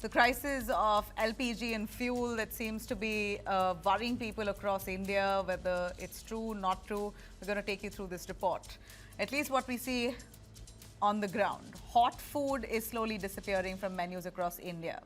The crisis of LPG and fuel that seems to be worrying people across India, whether it's true, not true. We're going to take you through this report. At least what we see on the ground. Hot food is slowly disappearing from menus across India.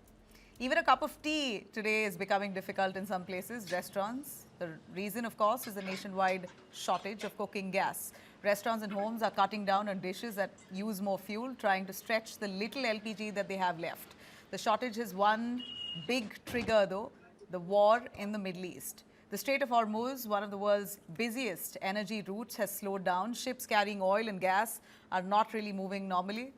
Even a cup of tea today is becoming difficult in some places, restaurants. The reason, of course, is the nationwide shortage of cooking gas. Restaurants and homes are cutting down on dishes that use more fuel, trying to stretch the little LPG that they have left. The shortage has one big trigger, though, the war in the Middle East. The Strait of Hormuz, one of the world's busiest energy routes, has slowed down. Ships carrying oil and gas are not really moving normally.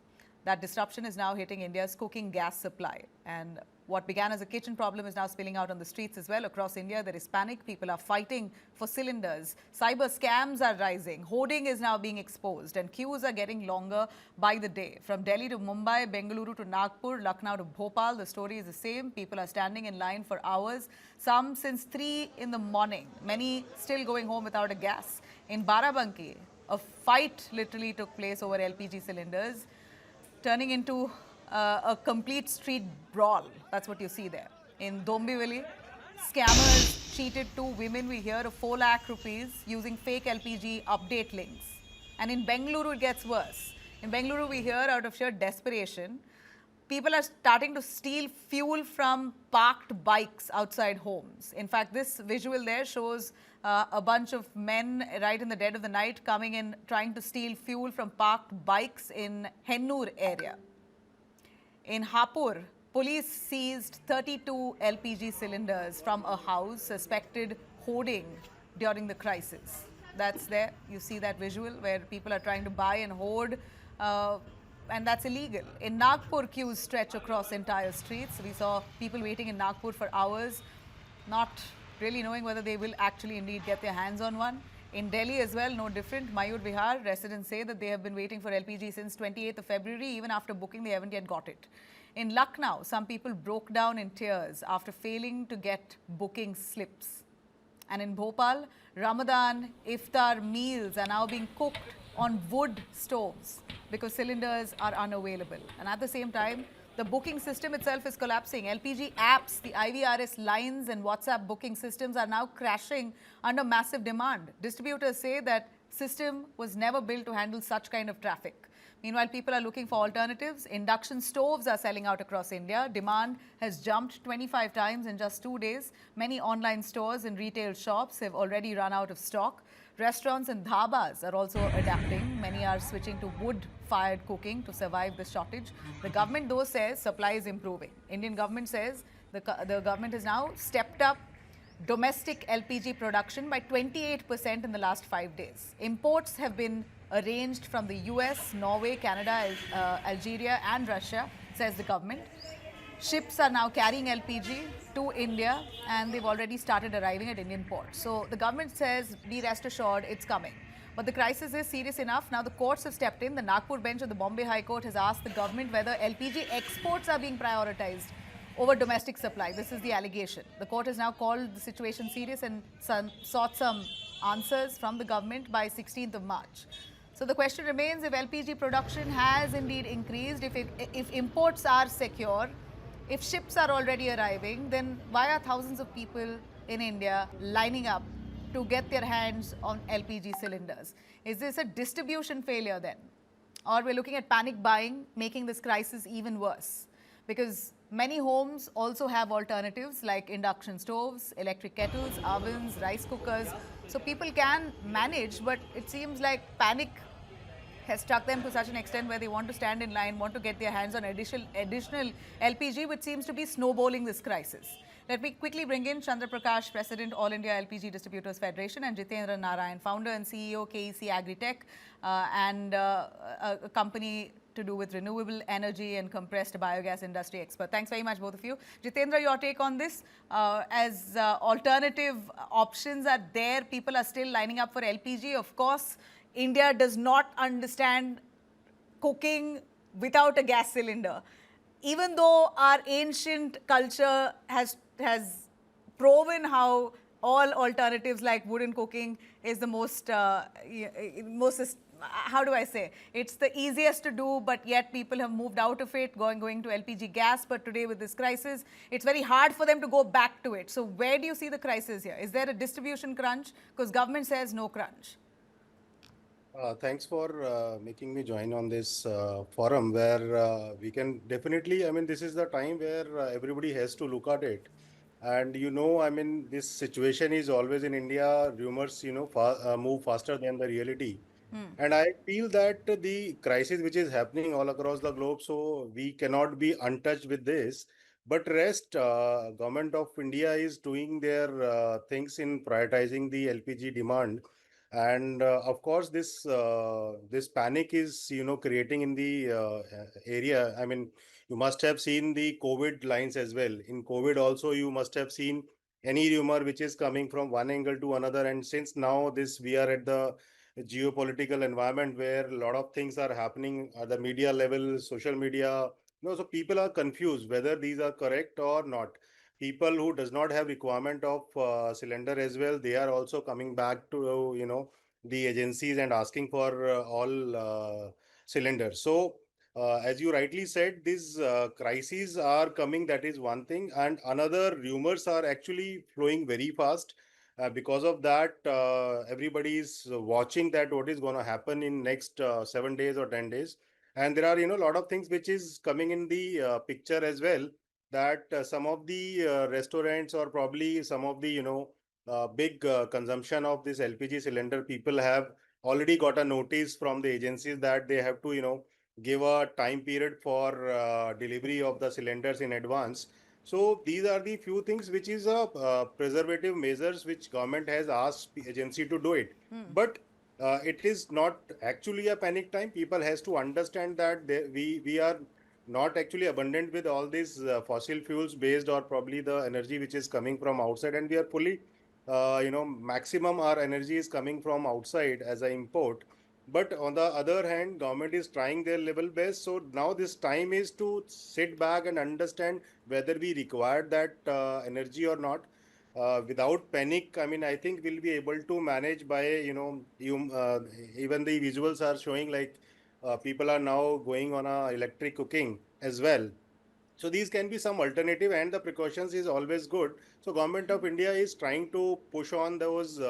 That disruption is now hitting India's cooking gas supply. And what began as a kitchen problem is now spilling out on the streets as well. Across India, there is panic. People are fighting for cylinders. Cyber scams are rising. Hoarding is now being exposed. And queues are getting longer by the day. From Delhi to Mumbai, Bengaluru to Nagpur, Lucknow to Bhopal, the story is the same. People are standing in line for hours, some since 3 in the morning. Many still going home without a gas. In Barabanki, a fight literally took place over LPG cylinders, turning into a complete street brawl. That's what you see there. In Dombivli, scammers cheated 2 women, we hear, of 4 lakh rupees using fake LPG update links. And in Bengaluru, it gets worse. In Bengaluru, we hear, out of sheer desperation, people are starting to steal fuel from parked bikes outside homes. In fact, this visual there shows a bunch of men right in the dead of the night coming in, trying to steal fuel from parked bikes in Hennur area. In Hapur, police seized 32 LPG cylinders from a house suspected hoarding during the crisis. That's there. You see that visual where people are trying to buy and hoard, and that's illegal. In Nagpur, queues stretch across entire streets. We saw people waiting in Nagpur for hours, not really knowing whether they will actually indeed get their hands on one. In Delhi as well, no different. Mayur Vihar, residents say that they have been waiting for LPG since 28th of February. Even after booking, they haven't yet got it. In Lucknow, some people broke down in tears after failing to get booking slips. And in Bhopal, Ramadan iftar meals are now being cooked on wood stoves because cylinders are unavailable. And at the same time, the booking system itself is collapsing. LPG apps, the IVRS lines and WhatsApp booking systems are now crashing under massive demand. Distributors say that system was never built to handle such kind of traffic. Meanwhile, people are looking for alternatives. Induction stoves are selling out across India. Demand has jumped 25 times in just 2 days. Many online stores and retail shops have already run out of stock. Restaurants and dhabas are also adapting. Many are switching to wood-fired cooking to survive the shortage. The government, though, says supply is improving. Indian government says the government has now stepped up domestic LPG production by 28% in the last 5 days. Imports have been arranged from the US, Norway, Canada, Algeria and Russia, says the government. Ships are now carrying LPG to India and they've already started arriving at Indian ports. So the government says, be rest assured, it's coming. But the crisis is serious enough. Now the courts have stepped in. The Nagpur bench of the Bombay High Court has asked the government whether LPG exports are being prioritized over domestic supply. This is the allegation. The court has now called the situation serious and sought some answers from the government by 16th of March. So the question remains, if LPG production has indeed increased, if imports are secure, if ships are already arriving, then why are thousands of people in India lining up to get their hands on LPG cylinders? Is this a distribution failure then? Or we're looking at panic buying, making this crisis even worse? Because many homes also have alternatives like induction stoves, electric kettles, ovens, rice cookers. So people can manage, but it seems like panic has struck them to such an extent where they want to stand in line, want to get their hands on additional LPG, which seems to be snowballing this crisis. Let me quickly bring in Chandra Prakash, President, All India LPG Distributors Federation, and Jitendra Narayan, Founder and CEO, KEC Agritech, and a company to do with renewable energy and compressed biogas industry expert. Thanks very much, both of you. Jitendra, your take on this? As alternative options are there, people are still lining up for LPG. Of course, India does not understand cooking without a gas cylinder. Even though our ancient culture has proven how all alternatives like wooden cooking is the most, how do I say, it's the easiest to do, but yet people have moved out of it, going to LPG gas. But today with this crisis, it's very hard for them to go back to it. So where do you see the crisis here? Is there a distribution crunch? Because government says no crunch. Thanks for making me join on this forum where we can definitely, I mean, this is the time where everybody has to look at it. And I mean, this situation is always in India, rumors, move faster than the reality. And I feel that the crisis which is happening all across the globe, so we cannot be untouched with this. But rest, government of India is doing their things in prioritizing the LPG demand, and of course this panic is creating in the area. I mean, you must have seen the COVID lines as well. In COVID also you must have seen any rumor which is coming from one angle to another, and since now this we are at the geopolitical environment where a lot of things are happening at the media level, social media, so people are confused whether these are correct or not. People who does not have requirement of cylinder as well, they are also coming back to the agencies and asking for all cylinders. So as you rightly said, these crises are coming, that is one thing, and another, rumors are actually flowing very fast. Because of that, everybody is watching that what is going to happen in next 7 days or 10 days. And there are a lot of things which is coming in the picture as well, that some of the restaurants or probably some of the big consumption of this LPG cylinder, people have already got a notice from the agencies that they have to give a time period for delivery of the cylinders in advance. So these are the few things which is a preservative measures which government has asked the agency to do it. But it is not actually a panic time. People has to understand that we are not actually abundant with all these fossil fuels based, or probably the energy which is coming from outside, and we are fully maximum our energy is coming from outside as an import. But on the other hand, government is trying their level best. So now this time is to sit back and understand whether we require that energy or not. Without panic, I mean, I think we'll be able to manage by, even the visuals are showing like people are now going on a electric cooking as well. So these can be some alternative, and the precautions is always good. So government of India is trying to push on those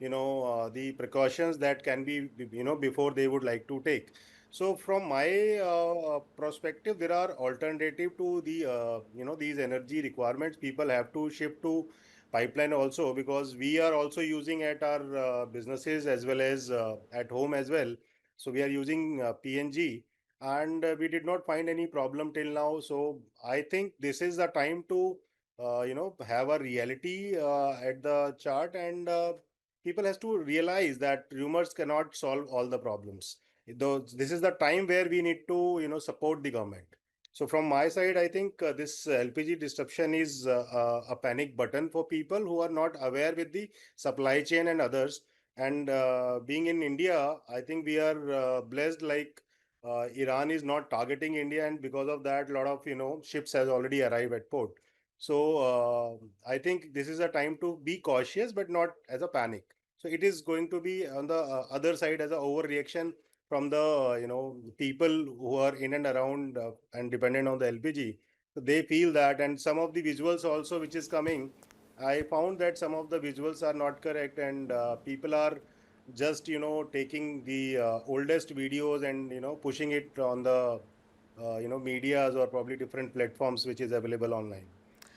the precautions that can be before they would like to take. So from my perspective, there are alternative to the these energy requirements. People have to shift to pipeline also, because we are also using at our businesses as well as at home as well. So we are using PNG, and we did not find any problem till now. So I think this is the time to have a reality at the chart, and people has to realize that rumors cannot solve all the problems. Though this is the time where we need to support the government. So from my side, I think this LPG disruption is a panic button for people who are not aware with the supply chain and others. And being in India, I think we are blessed, like Iran is not targeting India, and because of that, a lot of ships has already arrived at port. So I think this is a time to be cautious, but not as a panic. So it is going to be on the other side as a overreaction from the people who are in and around and dependent on the LPG. So they feel that, and some of the visuals also which is coming, I found that some of the visuals are not correct, and people are just taking the oldest videos and pushing it on the medias or probably different platforms which is available online.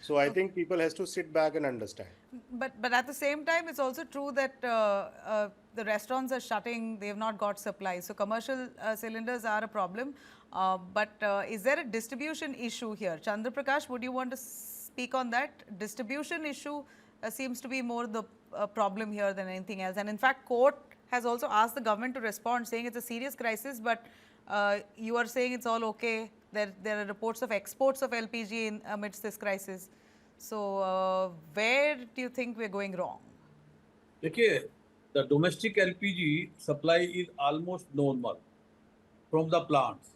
So I think people has to sit back and understand. But at the same time, it's also true that the restaurants are shutting. They have not got supplies. So commercial cylinders are a problem. But is there a distribution issue here? Chandra Prakash, would you want to speak on that? Distribution issue seems to be more the problem here than anything else. And in fact, court has also asked the government to respond, saying it's a serious crisis, but you are saying it's all okay. There are reports of exports of LPG amidst this crisis. So where do you think we're going wrong? देखिए, the domestic LPG supply is almost normal from the plants,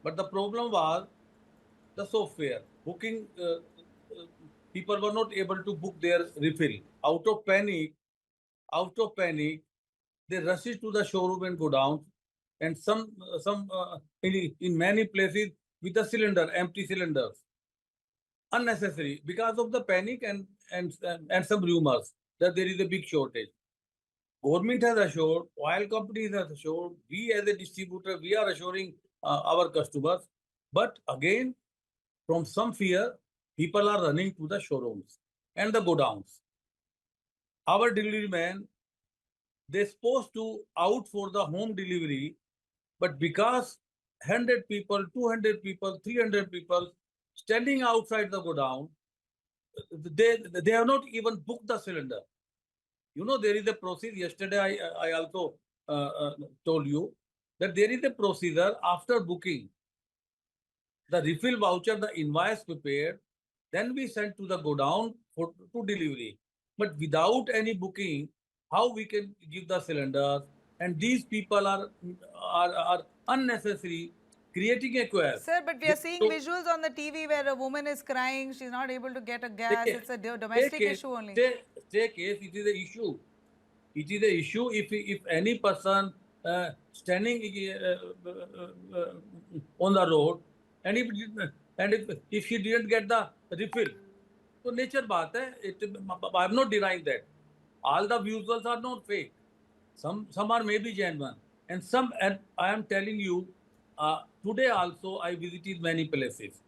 but the problem was the software booking. people were not able to book their refill. Out of panic, they rushed to the showroom and go down, and in many places with the cylinder, empty cylinders, unnecessary because of the panic and some rumors that there is a big shortage. Government has assured, oil companies has assured, we as a distributor, we are assuring our customers. But again, from some fear, people are running to the showrooms and the godowns. Our delivery man, they're supposed to out for the home delivery, but because 100 people, 200 people, 300 people standing outside the godown, they have not even booked the cylinder. You know, there is a procedure. Yesterday, I also told you that there is a procedure after booking the refill voucher, the invoice prepared, then we send to the godown to delivery. But without any booking, how we can give the cylinders? And these people are unnecessary creating a chaos. Sir, but we are seeing visuals on the TV where a woman is crying, she's not able to get a gas. It's a domestic issue only. Stay case, it is an issue. It is an issue if any person standing on the road and if she didn't get the refill, so nature baat hai. I'm not denying that. All the visuals are not fake. Some are maybe genuine, and I am telling you, today also I visited many places.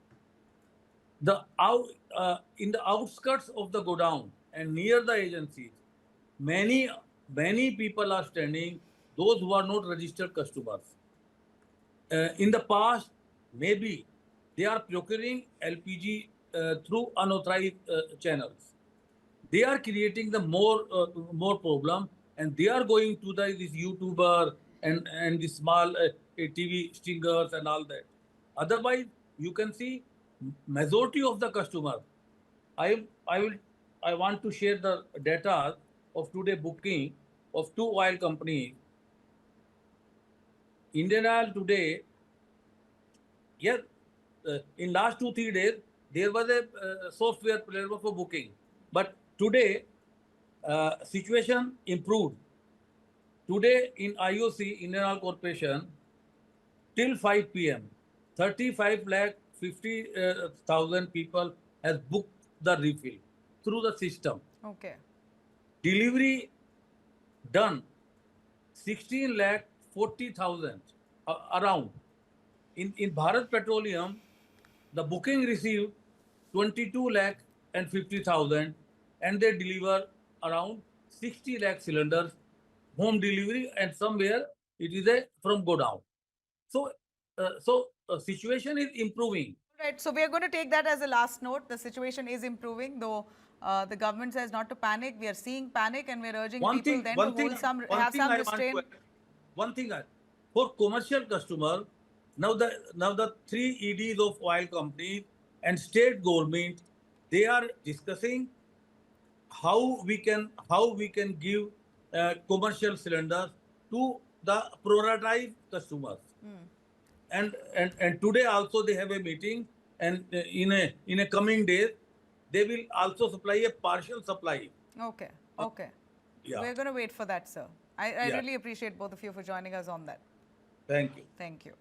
In the outskirts of the godown and near the agencies, many people are standing, those who are not registered customers. In the past, maybe they are procuring LPG through unauthorized channels. They are creating the more problem, and they are going to this YouTuber and the small TV stingers and all that. Otherwise, you can see majority of the customer. I want to share the data of today booking of 2 oil companies. Indian Oil today, yes, in last 2-3 days, there was a software platform for booking. But today, situation improved. Today in IOC, Indian Oil Corporation, till 5 p.m., 35,50,000 people has booked the refill through the system. Okay. Delivery done 16,40,000 around. In Bharat Petroleum, the booking received 22,50,000 and they deliver around 60 lakh cylinders home delivery, and somewhere it is from go down. So situation is improving. Right. So we are going to take that as a last note. The situation is improving, though the government says not to panic. We are seeing panic, and we are urging people to have some restraint. One thing, for commercial customer, now the 3 EDs of oil companies and state government, they are discussing how we can give commercial cylinders to the prioritized customers. And today also they have a meeting, and in a coming days they will also supply a partial supply. Okay. Yeah. We're going to wait for that, sir. I really appreciate both of you for joining us on that. Thank you. Thank you.